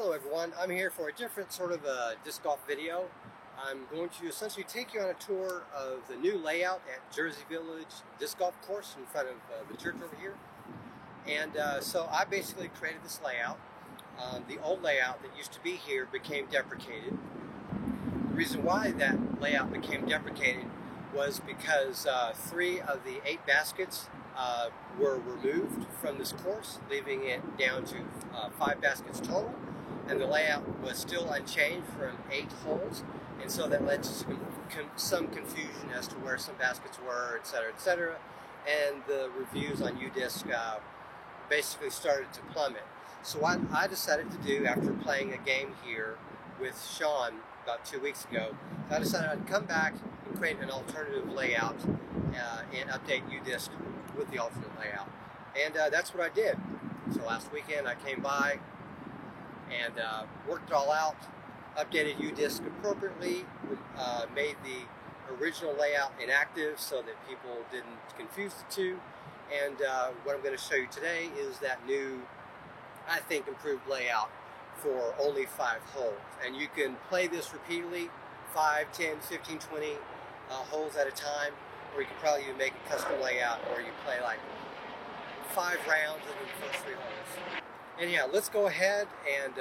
Hello everyone, I'm here for a different sort of a disc golf video. I'm going to essentially take you on a tour of the new layout at Jersey Village Disc Golf Course in front of the church over here. And so I basically created this layout. The old layout that used to be here became deprecated. The reason why that layout became deprecated was because 3 of the 8 baskets were removed from this course, leaving it down to 5 baskets total, and the layout was still unchanged from 8 holes, and so that led to some confusion as to where some baskets were, etc., and the reviews on UDisc basically started to plummet. So what I decided to do after playing a game here with Sean about 2 weeks ago, I decided I'd come back and create an alternative layout and update UDisc with the alternate layout. And that's what I did. So last weekend I came by and worked it all out, updated UDisc appropriately, made the original layout inactive so that people didn't confuse the two. And what I'm going to show you today is that new, I think, improved layout for only 5 holes. And you can play this repeatedly, 5, 10, 15, 20 holes at a time, or you can probably even make a custom layout where you play like 5 rounds of the first 3 holes. Anyhow, let's go ahead and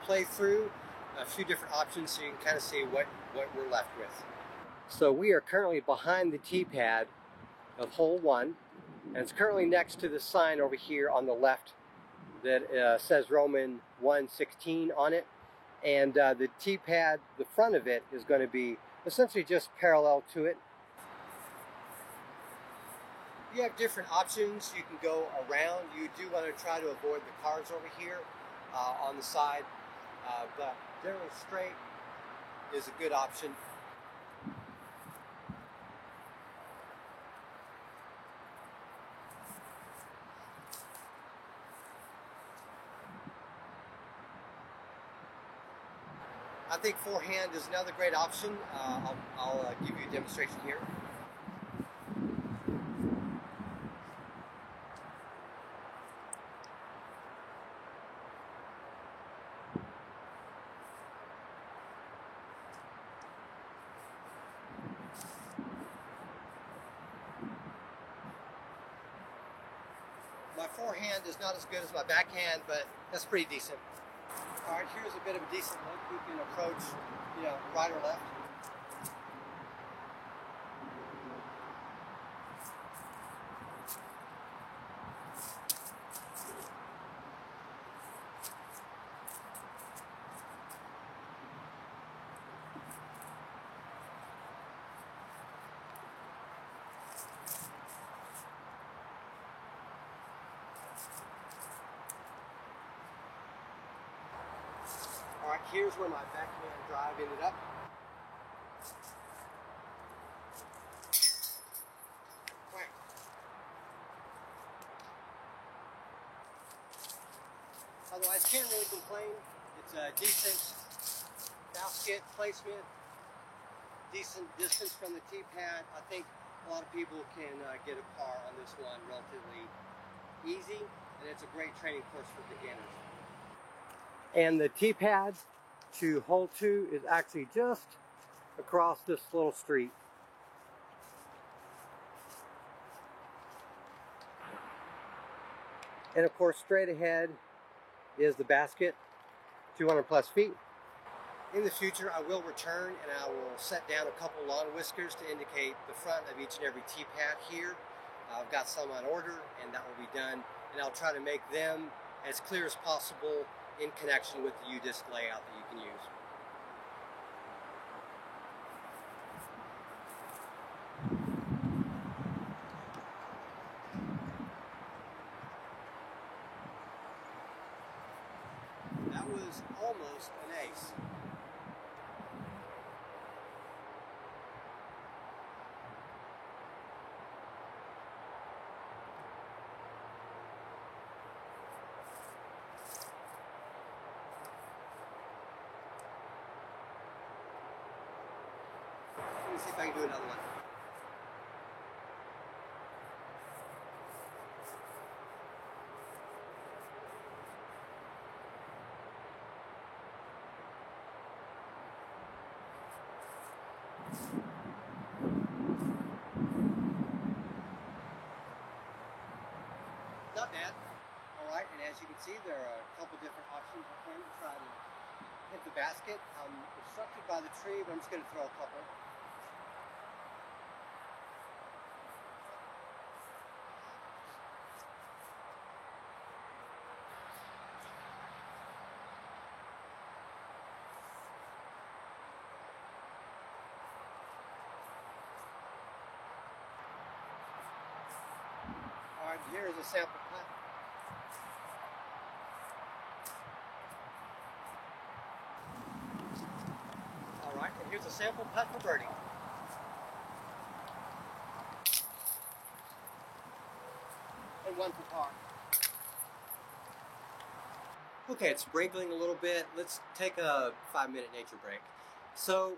play through a few different options so you can kind of see what we're left with. So we are currently behind the tee pad of hole 1, and it's currently next to the sign over here on the left that says Roman 1:16 on it. And the tee pad, the front of it, is going to be essentially just parallel to it. You have different options. You can go around. You do want to try to avoid the cars over here on the side, but generally straight is a good option. I think forehand is another great option. I'll give you a demonstration here. My forehand is not as good as my backhand, but that's pretty decent. All right, here's a bit of a decent look. You can approach, right or left. All right, here's where my backhand drive ended up. Right. Otherwise, can't really complain. It's a decent basket placement, decent distance from the tee pad. I think a lot of people can get a par on this one relatively easy, and it's a great training course for beginners. And the tee pad to hole 2 is actually just across this little street. And of course, straight ahead is the basket, 200 plus feet. In the future, I will return and I will set down a couple lawn whiskers to indicate the front of each and every tee pad here. I've got some on order, and that will be done. And I'll try to make them as clear as possible in connection with the UDisc layout that you can use. That was almost an ace. Let me see if I can do another one. Not bad. All right, and as you can see, there are a couple different options for him to try to hit the basket. I'm obstructed by the tree, but I'm just going to throw a couple. All right, here is a sample putt. All right, and here's a sample putt for birdie. And one for par. Okay, it's sprinkling a little bit. Let's take a 5-minute nature break. So,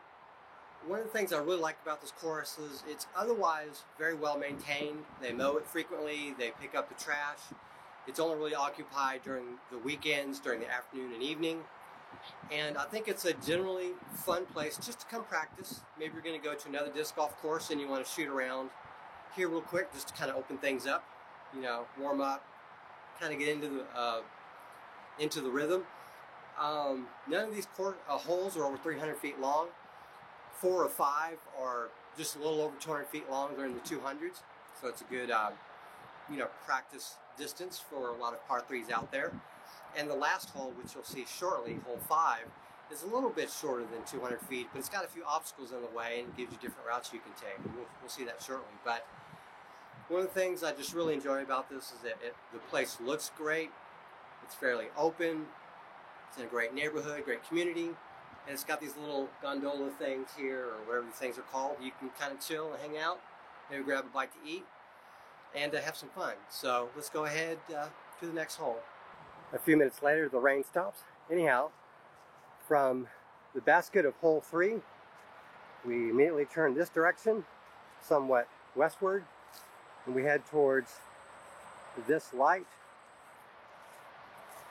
one of the things I really like about this course is it's otherwise very well maintained. They mow it frequently, they pick up the trash. It's only really occupied during the weekends, during the afternoon and evening. And I think it's a generally fun place just to come practice. Maybe you're going to go to another disc golf course and you want to shoot around here real quick just to kind of open things up, you know, warm up, kind of get into the rhythm. None of these holes are over 300 feet long. 4 or 5 are just a little over 200 feet long. They're in the 200s, so it's a good practice distance for a lot of par 3s out there. And the last hole, which you'll see shortly, hole 5, is a little bit shorter than 200 feet, but it's got a few obstacles in the way and gives you different routes you can take. And we'll see that shortly. But one of the things I just really enjoy about this is that the place looks great. It's fairly open. It's in a great neighborhood, great community. And it's got these little gondola things here, or whatever these things are called. You can kind of chill and hang out, maybe grab a bite to eat, and have some fun. So let's go ahead to the next hole. A few minutes later, the rain stops. Anyhow, from the basket of hole 3, we immediately turn this direction, somewhat westward, and we head towards this light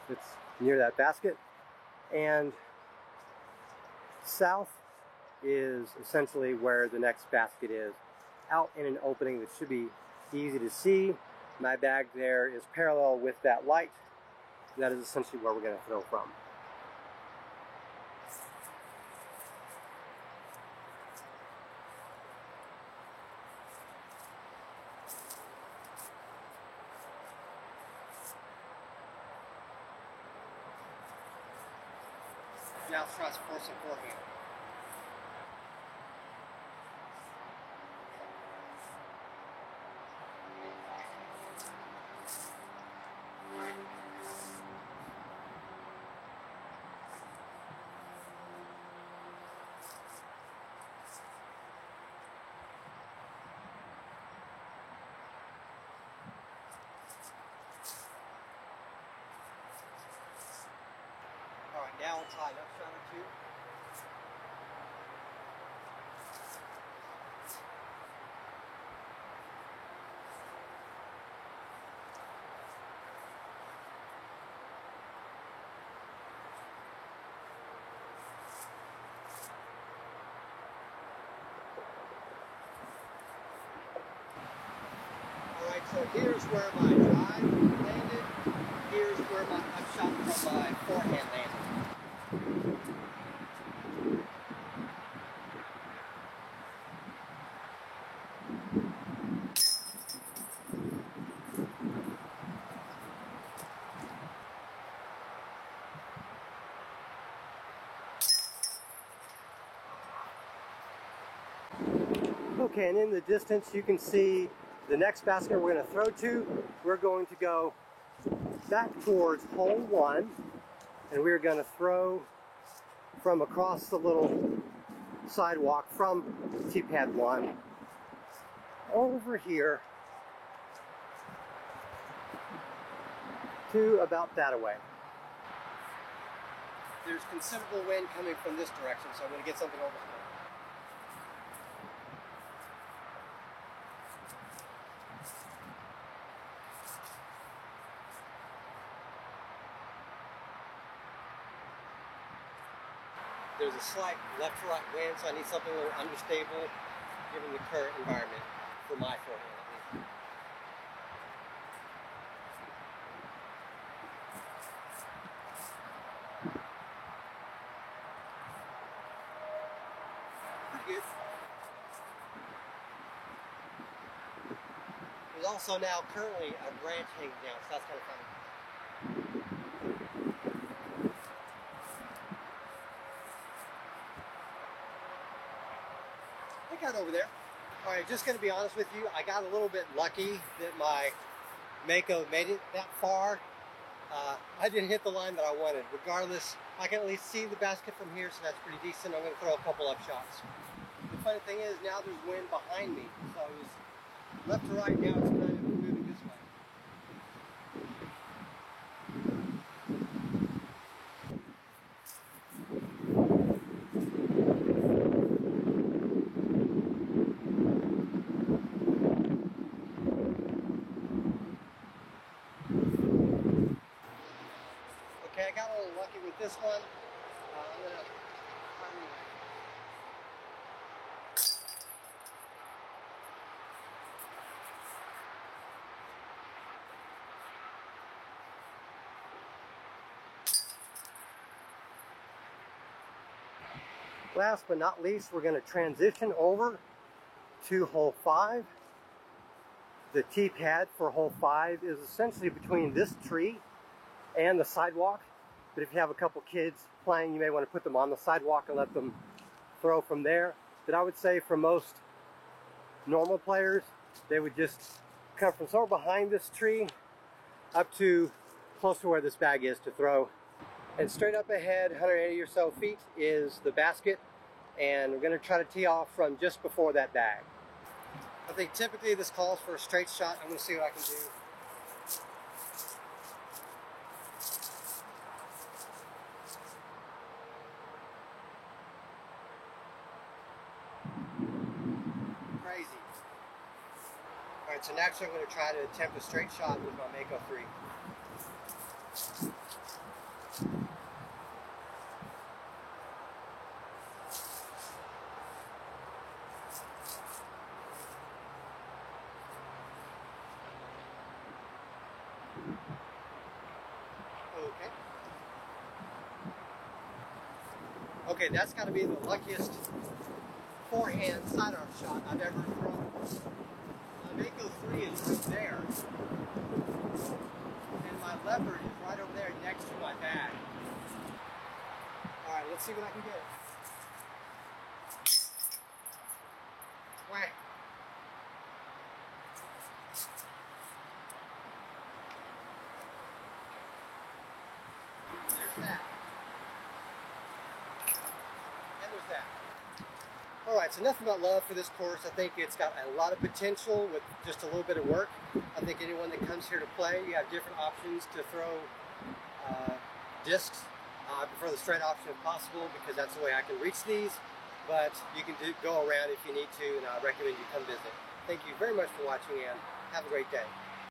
that's near that basket. And south is essentially where the next basket is, out in an opening that should be easy to see. My bag there is parallel with that light. That is essentially where we're going to throw from. Now let's try some force and forehand. Alright, now we'll try another shot or two. Alright, so here's where my drive landed. Here's where I shot from my forehand landed. Okay, and in the distance you can see the next basket we're going to throw to. We're going to go back towards hole 1, and we're going to throw from across the little sidewalk from tee pad 1 over here to about that away. There's considerable wind coming from this direction, so I'm going to get something over here. There's a slight left-to-right wind, so I need something a little understable given the current environment for my forehand at least. also now currently a branch hanging down, so that's kind of funny. I got over there. All right, just going to be honest with you, I got a little bit lucky that my Mako made it that far. I didn't hit the line that I wanted. Regardless, I can at least see the basket from here, so that's pretty decent. I'm going to throw a couple up shots. The funny thing is, now there's wind behind me, so it was left to right, now it's kind of moving this way. Okay, I got a little lucky with this one. I'm going to last but not least, we're going to transition over to hole 5. The tee pad for hole 5 is essentially between this tree and the sidewalk. But if you have a couple kids playing, you may want to put them on the sidewalk and let them throw from there. But I would say for most normal players, they would just come from somewhere behind this tree up to close to where this bag is to throw. And straight up ahead, 180 or so feet, is the basket. And we're going to try to tee off from just before that bag. I think typically this calls for a straight shot. I'm going to see what I can do. Crazy. Alright, so next I'm going to try to attempt a straight shot with my Mako 3. Okay, that's got to be the luckiest forehand sidearm shot I've ever thrown. My Mako 3 is right there, and my leopard is right over there next to my bag. Alright, let's see what I can get. Whack. There's that. Alright, so nothing but love for this course. I think it's got a lot of potential with just a little bit of work. I think anyone that comes here to play, you have different options to throw discs. I prefer the straight option if possible because that's the way I can reach these. But you can go around if you need to, and I recommend you come visit. Thank you very much for watching, and have a great day.